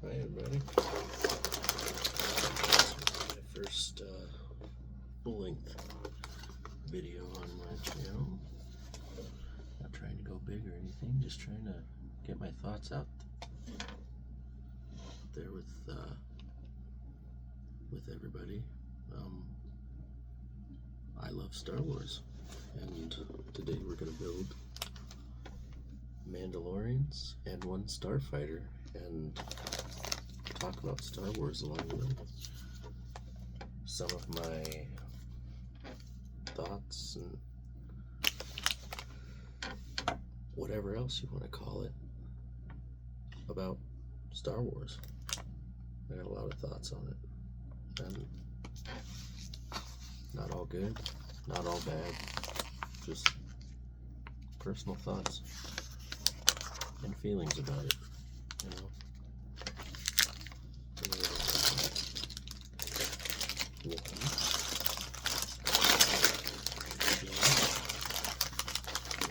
Hi everybody. My first full-length video on my channel. Not trying to go big or anything, just trying to get my thoughts out there with everybody. I love Star Wars, and today we're going to build Mandalorians and N-1 Starfighter and talk about Star Wars along the way. Some of my thoughts and whatever else you want to call it about Star Wars. I got a lot of thoughts on it, and not all good, not all bad, just personal thoughts and feelings about it, you know.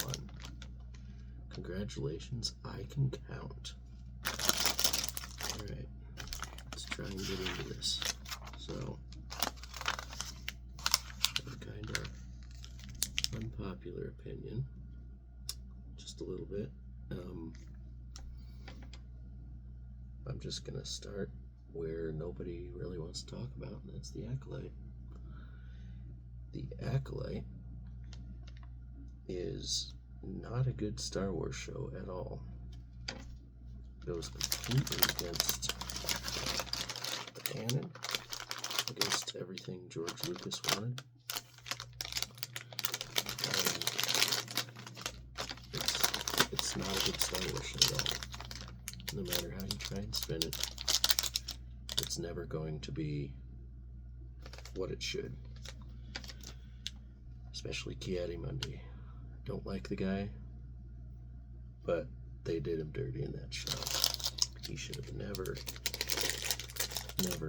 N-1. Congratulations, I can count. Alright, let's try and get into this. So, a kind of unpopular opinion, just a little bit. I'm just gonna start where nobody really wants to talk about, and that's the Acolyte. The Acolyte is not a good Star Wars show at all. It goes completely against the canon, against everything George Lucas wanted. It's not a good Star Wars show at all. No matter how you try and spin it, it's never going to be what it should. Especially Ki-Adi-Mundi. Don't like the guy, but they did him dirty in that show. He should have never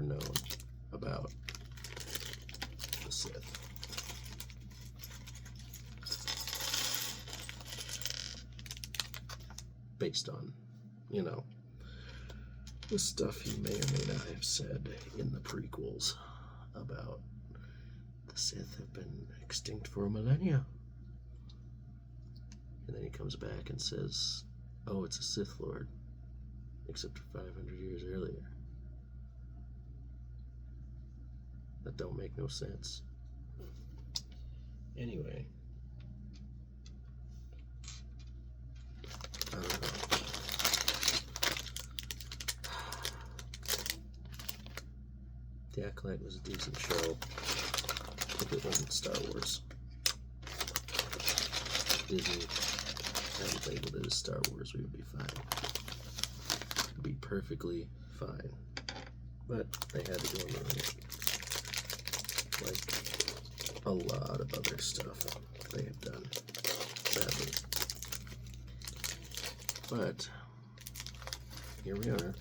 known about the Sith. Based on, you know, the stuff he may or may not have said in the prequels about the Sith have been extinct for millennia. And then he comes back and says, oh, it's a Sith Lord, except for 500 years earlier. That don't make no sense. Anyway, I don't know. The Acolyte was a decent show if it wasn't Star Wars. Disney hadn't labeled it as Star Wars, we would be fine. It would be perfectly fine. But they had to go and ruin it. Like a lot of other stuff they have done badly. But here we are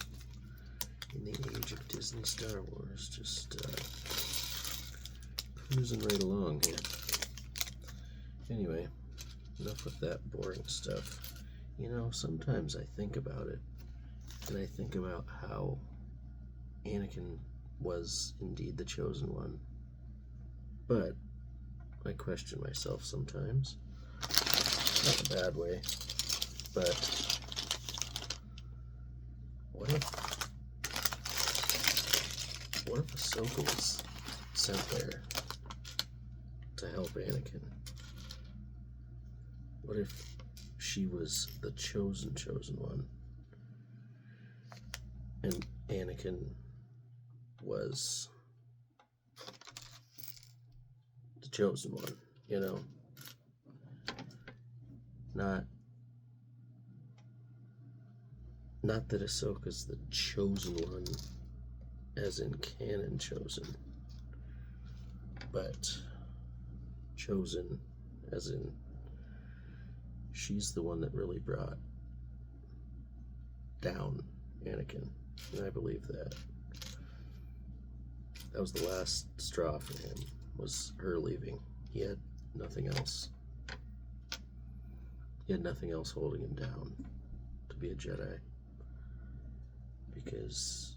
in the age of Disney Star Wars, just cruising right along here. Anyway, enough with that boring stuff. You know, sometimes I think about it, and I think about how Anakin was indeed the chosen one. But I question myself sometimes. Not in a bad way, but what if Ahsoka was sent there to help Anakin? What if she was the chosen one, and Anakin was the chosen one, you know? Not that Ahsoka's the chosen one, as in canon chosen, but chosen as in she's the one that really brought down Anakin, and I believe that. That was the last straw for him, was her leaving. He had nothing else. He had nothing else holding him down to be a Jedi. Because because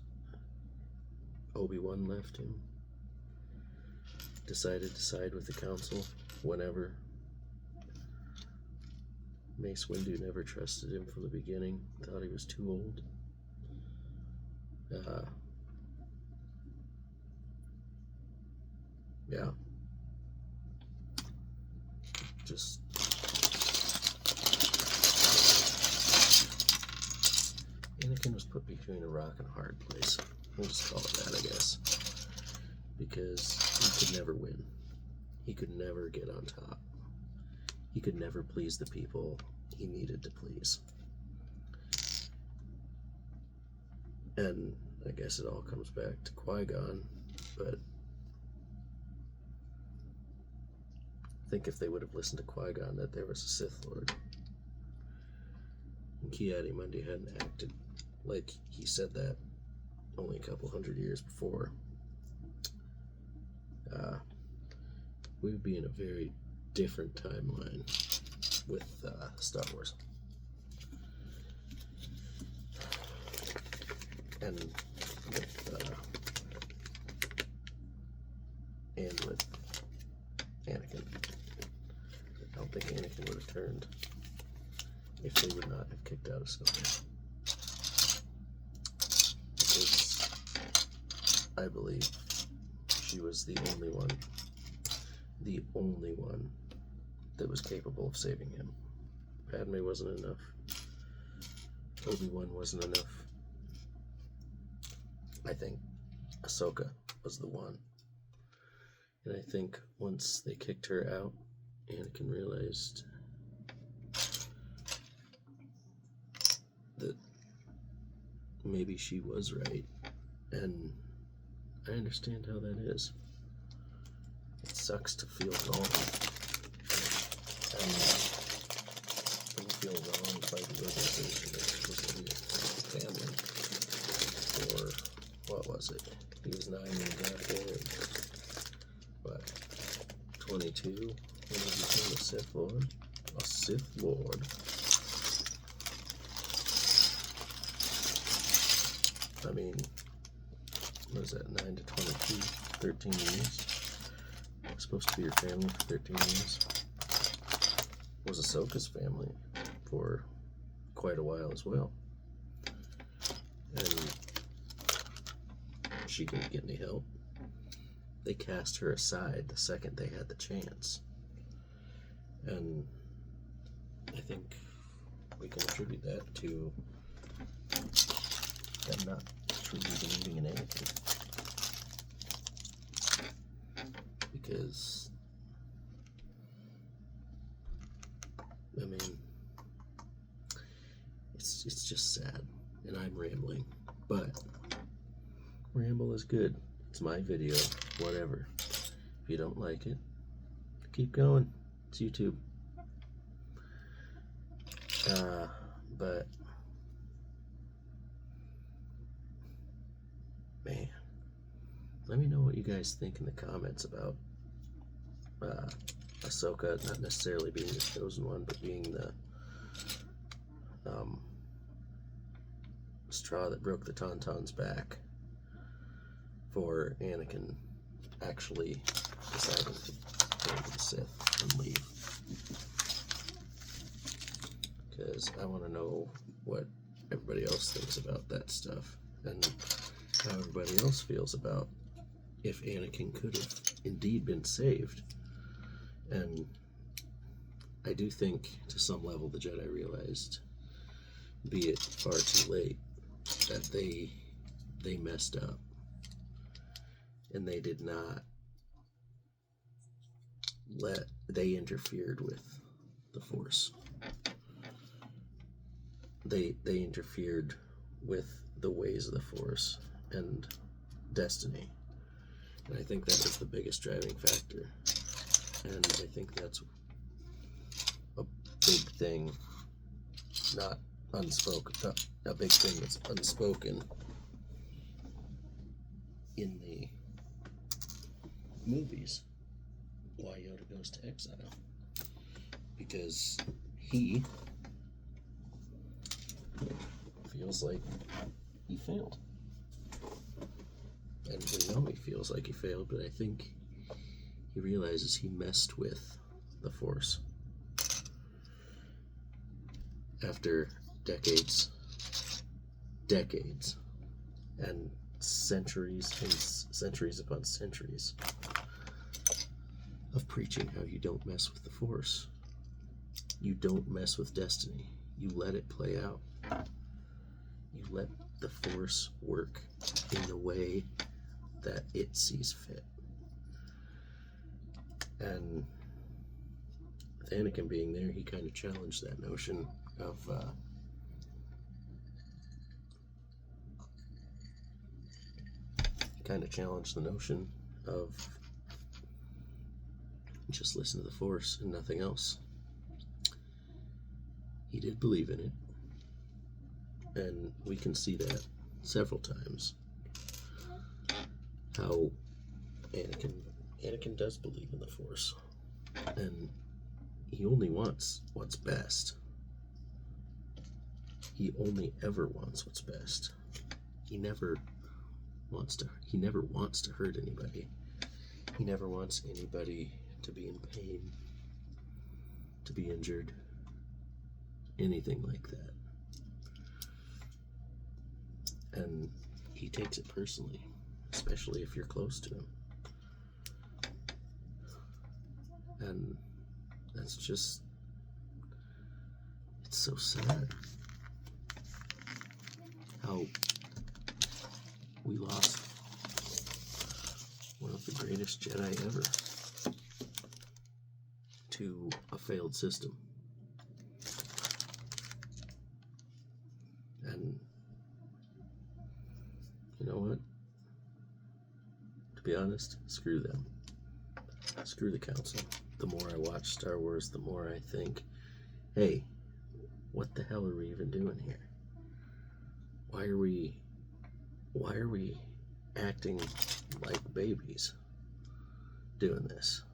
Obi-Wan left him, decided to side with the council whenever. Mace Windu never trusted him from the beginning, thought he was too old. Yeah. Just Anakin was put between a rock and a hard place. We'll just call it that, I guess. Because he could never win. He could never get on top. He could never please the people he needed to please. And I guess it all comes back to Qui-Gon, but I think if they would have listened to Qui-Gon that there was a Sith Lord, and Ki-Adi-Mundi hadn't acted like he said that only a couple hundred years before, we would be in a very different timeline with Star Wars. And with Anakin. I don't think Anakin would have turned if they would not have kicked out Ahsoka. Because I believe she was the only one that was capable of saving him. Padme wasn't enough. Obi-Wan wasn't enough. I think Ahsoka was the one. And I think once they kicked her out, Anakin realized that maybe she was right. And I understand how that is. It sucks to feel wrong. And when you feel wronged by the organization that's supposed to be a family. Or what was it? He was 9 when he got there. What? 22 when he became a Sith Lord? A Sith Lord. I mean, what is that? 9 to 22? 13 years? Supposed to be your family for 13 years. Was Ahsoka's family for quite a while as well. And she didn't get any help. They cast her aside the second they had the chance. And I think we can attribute that to them not truly believing in anything. Because, I mean, it's just sad. And I'm rambling. But ramble is good. It's my video. Whatever. If you don't like it, keep going. It's YouTube. But man, let me know what you guys think in the comments about Ahsoka not necessarily being the chosen one, but being the straw that broke the Tauntaun's back for Anakin actually deciding to go to the Sith and leave. Because I want to know what everybody else thinks about that stuff, and how everybody else feels about if Anakin could have indeed been saved. And I do think to some level the Jedi realized, be it far too late, that they messed up. And they did not they interfered with the Force. They interfered with the ways of the Force and destiny. And I think that was the biggest driving factor. And I think that's a big thing, not unspoken, a big thing that's unspoken in the movies. Why Yoda goes to exile. Because he feels like he failed. And we know he feels like he failed, but I think he realizes he messed with the Force. After decades, and centuries upon centuries of preaching how you don't mess with the Force. You don't mess with destiny. You let it play out. You let the Force work in the way that it sees fit. And with Anakin being there, he kind of challenged that notion of just listen to the Force and nothing else. He did believe in it, and we can see that several times. How Anakin does believe in the Force, and he only wants what's best. He only ever wants what's best. He never wants to hurt anybody. He never wants anybody to be in pain, to be injured, anything like that. And he takes it personally, especially if you're close to him. And that's just, it's so sad how we lost one of the greatest Jedi ever to a failed system. And you know what? To be honest, screw them. Screw the council. The more I watch Star Wars, the more I think, hey, what the hell are we even doing here? Why are we acting like babies doing this?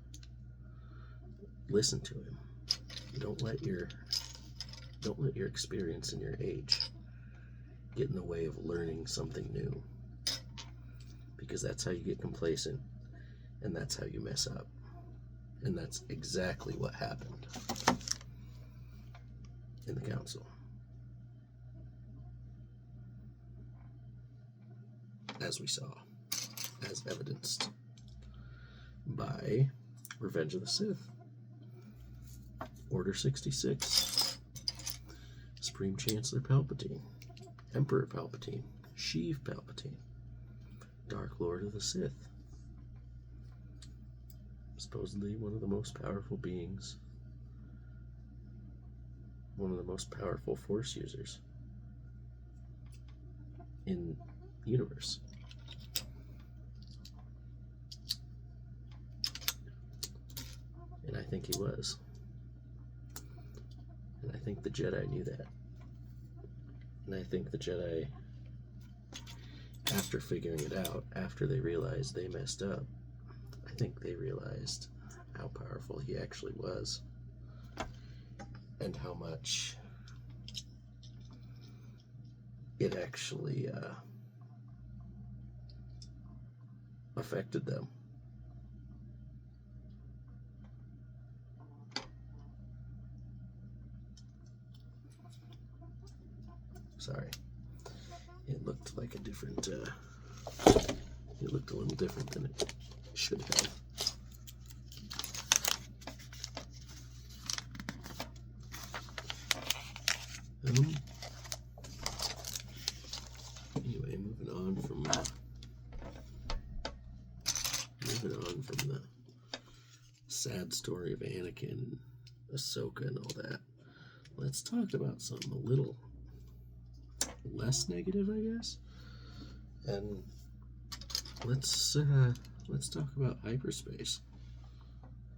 Listen to him. Don't let your experience and your age get in the way of learning something new, because that's how you get complacent, and that's how you mess up. And that's exactly what happened in the council. As we saw, as evidenced by Revenge of the Sith, Order 66, Supreme Chancellor Palpatine, Emperor Palpatine, Sheev Palpatine, Dark Lord of the Sith, supposedly one of the most powerful beings, one of the most powerful Force users in the universe. And I think he was. And I think the Jedi knew that. And I think the Jedi, after figuring it out, after they realized they messed up, I think they realized how powerful he actually was, and how much it actually affected them. Sorry, it looked like a different, it looked a little different than it should have. Anyway, moving on from the sad story of Anakin and Ahsoka and all that, let's talk about something a little less negative, I guess. And let's talk about hyperspace,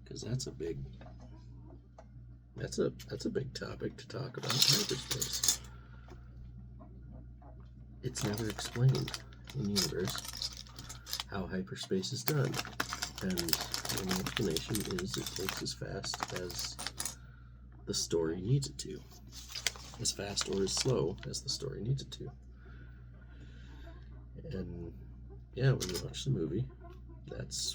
because that's a big topic to talk about. Hyperspace. It's never explained in the universe how hyperspace is done, and the only explanation is it takes as fast as the story needs it to, as fast or as slow as the story needs it to. And yeah, when you watch the movie, that's